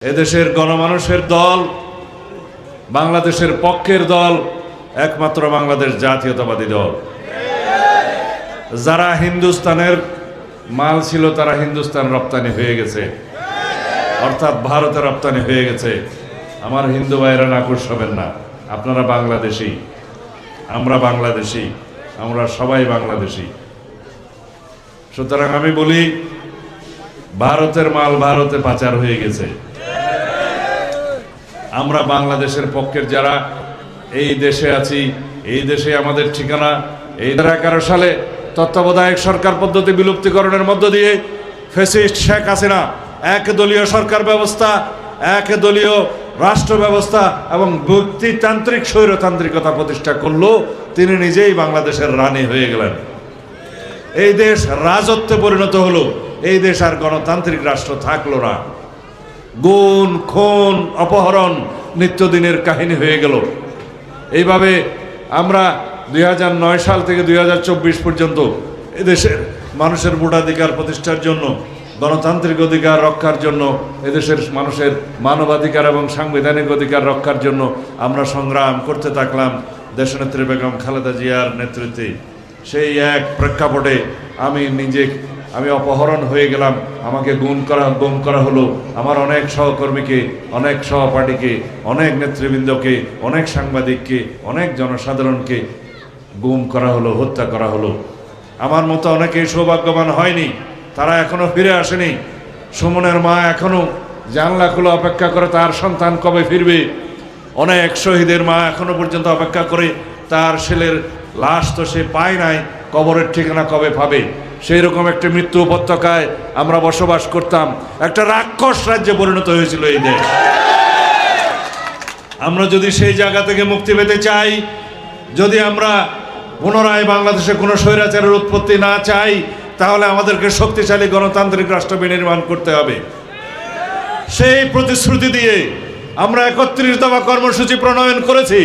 এদেশের গণমানুষের দল, বাংলাদেশের পক্ষের দল একমাত্র বাংলাদেশ জাতীয়তাবাদী দল। যারা হিন্দুস্তানের মাল ছিল তারা হিন্দুস্তান রপ্তানি হয়ে গেছে, অর্থাৎ ভারতে রপ্তানি হয়ে গেছে। আমার হিন্দু ভাইয়েরা নাকুশ হবেন না, আপনারা বাংলাদেশী, আমরা বাংলাদেশী, আমরা সবাই বাংলাদেশী। সুতরাং আমি বলি, ভারতের মাল ভারতে পাচার হয়ে গেছে। আমরা বাংলাদেশের পক্ষের যারা এই দেশে আছি, এই দেশে আমাদের ঠিকানা। এই 2011 সালে তত্ত্বাবধায়ক সরকার পদ্ধতি বিলুপ্তিকরণের মধ্য দিয়ে ফ্যাসিস্ট শেখ হাসিনা একদলীয় সরকার ব্যবস্থা, একদলীয় রাষ্ট্র ব্যবস্থা এবং ব্যক্তিতান্ত্রিক স্বৈরতান্ত্রিকতা প্রতিষ্ঠা করলো। তিনি নিজেই বাংলাদেশের রানী হয়ে গেলেন। এই দেশ রাজত্বে পরিণত হলো, এই দেশ আর গণতান্ত্রিক রাষ্ট্র থাকলো না। গুণ, খুন, অপহরণ নিত্যদিনের কাহিনী হয়ে গেল। এইভাবে আমরা 2009 সাল থেকে 2024 পর্যন্ত এদেশের মানুষের ভোটাধিকার প্রতিষ্ঠার জন্য, গণতান্ত্রিক অধিকার রক্ষার জন্য, এদেশের মানুষের মানবাধিকার এবং সাংবিধানিক অধিকার রক্ষার জন্য আমরা সংগ্রাম করতে থাকলাম দেশনেত্রী বেগম খালেদা জিয়ার নেতৃত্বে। সেই এক প্রেক্ষাপটে আমি অপহরণ হয়ে গেলাম, আমাকে গুম করা হলো। আমার অনেক সহকর্মীকে, অনেক সহপাঠীকে, অনেক নেতৃবৃন্দকে, অনেক সাংবাদিককে, অনেক জনসাধারণকে গুম করা হলো, হত্যা করা হলো। আমার মতো অনেকেই সৌভাগ্যবান হয়নি, তারা এখনো ফিরে আসেনি। সুমনের মা এখনো জানলা খুলে অপেক্ষা করে তার সন্তান কবে ফিরবে। অনেক শহীদের মা এখনো পর্যন্ত অপেক্ষা করে তার ছেলের লাশ তো সে পায় নাই, কবরের ঠিকানা কবে পাবে। সেই রকম একটা মৃত্যু উপত্যকায় আমরা বসবাস করতাম। একটা রাক্ষস রাজ্যে পরিণত হয়েছিল এই দেশ। আমরা যদি সেই জায়গা থেকে মুক্তি পেতে চাই, যদি আমরা পুনরায় বাংলাদেশে কোনো স্বৈরাচারের উৎপত্তি না চাই, তাহলে আমাদেরকে শক্তিশালী গণতান্ত্রিক রাষ্ট্র বিনির্মাণ করতে হবে। সেই প্রতিশ্রুতি দিয়ে আমরা 31 দফা কর্মসূচি প্রণয়ন করেছি।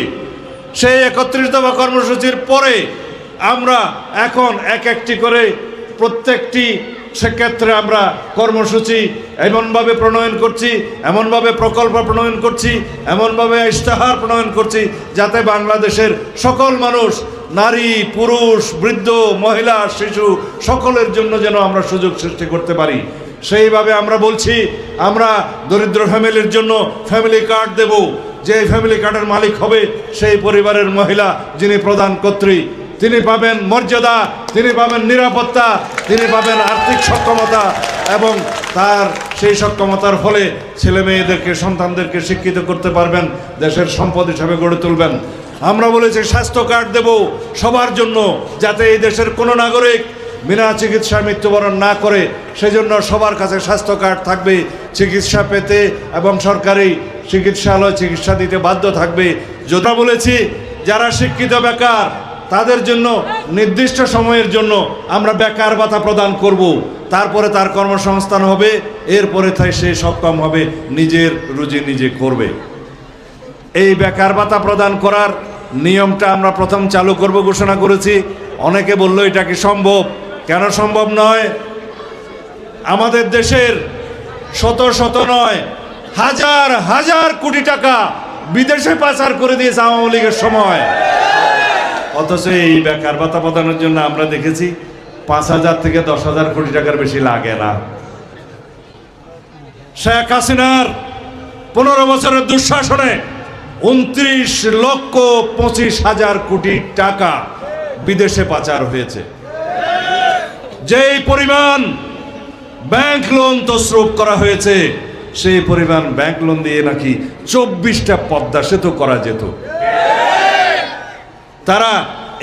সেই 31 দফা কর্মসূচির পরে আমরা এখন একটি করে প্রত্যেকটি সেক্ষেত্রে আমরা কর্মসূচি এমনভাবে প্রণয়ন করছি, এমনভাবে প্রকল্প প্রণয়ন করছি, এমনভাবে ইশতেহার প্রণয়ন করছি যাতে বাংলাদেশের সকল মানুষ, নারী, পুরুষ, বৃদ্ধ, মহিলা, শিশু সকলের জন্য যেন আমরা সুযোগ সৃষ্টি করতে পারি। সেইভাবে আমরা বলছি, আমরা দরিদ্র ফ্যামিলির জন্য ফ্যামিলি কার্ড দেব। যে ফ্যামিলি কার্ডের মালিক হবে সেই পরিবারের মহিলা যিনি প্রধানকর্ত্রী, তিনি পাবেন মর্যাদা, তিনি পাবেন নিরাপত্তা, তিনি পাবেন আর্থিক সক্ষমতা এবং তার সেই সক্ষমতার ফলে ছেলে মেয়েদেরকে, সন্তানদেরকে শিক্ষিত করতে পারবেন, দেশের সম্পদ হিসাবে গড়ে তুলবেন। আমরা বলেছি স্বাস্থ্য কার্ড দেব সবার জন্য, যাতে এই দেশের কোনো নাগরিক বিনা চিকিৎসায় মৃত্যুবরণ না করে। সেজন্য সবার কাছে স্বাস্থ্য কার্ড থাকবে, চিকিৎসা পেতে এবং সরকারি চিকিৎসালয় চিকিৎসা দিতে বাধ্য থাকবে। যেটা বলেছি, যারা শিক্ষিত বেকার তাদের জন্য নির্দিষ্ট সময়ের জন্য আমরা বেকার ভাতা প্রদান করব। তারপরে তার কর্মসংস্থান হবে, এরপরে সে সক্ষম হবে নিজের রুজি নিজে করবে। এই বেকার ভাতা প্রদান করার নিয়মটা আমরা প্রথম চালু করব ঘোষণা করেছি। অনেকে বলল এটা কি সম্ভব? কেন সম্ভব নয়? আমাদের দেশের শত নয়, হাজার হাজার কোটি টাকা বিদেশে পাচার করে দিয়েছে আওয়ামী লীগের সময়। অথচ এই বেকার ভাতা প্রদানের জন্য আমরা দেখেছি 5,000 থেকে 10,000 কোটি টাকার বেশি লাগে না। শেখ হাসিনার 15 বছরের দুঃশাসনে 29,25,000 কোটি টাকা বিদেশে পাচার হয়েছে। যেই পরিমাণ ব্যাংক লোন তসরুপ করা হয়েছে, সেই পরিমাণ ব্যাংক লোন দিয়ে নাকি 24টা পদ্মা সেতু করা যেত। তারা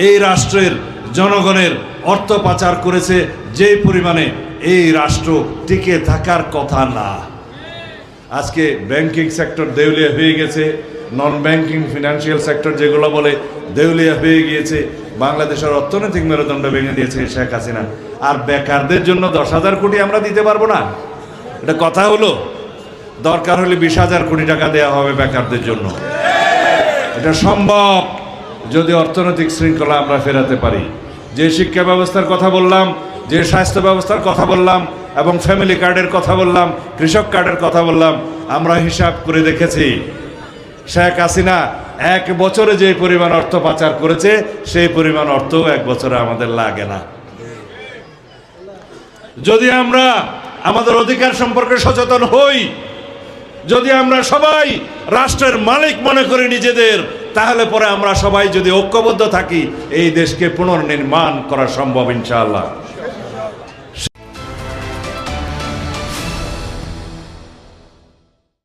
এই রাষ্ট্রের জনগণের অর্থ পাচার করেছে যে পরিমাণে এই রাষ্ট্র টিকে থাকার কথা না। আজকে ব্যাংকিং সেক্টর দেউলিয়া হয়ে গেছে, নন ব্যাংকিং ফিনান্সিয়াল সেক্টর যেগুলো বলে দেউলিয়া হয়ে গিয়েছে। বাংলাদেশের অর্থনৈতিক মেরুদণ্ড ভেঙে দিয়েছে শেখ হাসিনা। আর বেকারদের জন্য 10,000 কোটি আমরা দিতে পারবো না? এটা কথা হলো? দরকার হলে 20,000 কোটি টাকা দেওয়া হবে বেকারদের জন্য। এটা সম্ভব যদি অর্থনৈতিক শৃঙ্খলা আমরা ফেরাতে পারি। যে শিক্ষা ব্যবস্থার কথা বললাম, যে স্বাস্থ্য ব্যবস্থার কথা বললাম, এবং ফ্যামিলি কার্ডের কথা বললাম, কৃষক কার্ডের কথা বললাম, আমরা হিসাব করে দেখেছি শেখ হাসিনা 1 বছরে যে পরিমাণ অর্থ পাচার করেছে সেই পরিমাণ অর্থ 1 বছরে আমাদের লাগে না। যদি আমরা আমাদের অধিকার সম্পর্কে সচেতন হই, যদি আমরা সবাই রাষ্ট্রের মালিক মনে করি নিজেদের, তাহলে পরে আমরা সবাই যদি ঐক্যবদ্ধ থাকি এই দেশকে পুনর্নির্মাণ করা সম্ভব ইনশাআল্লাহ।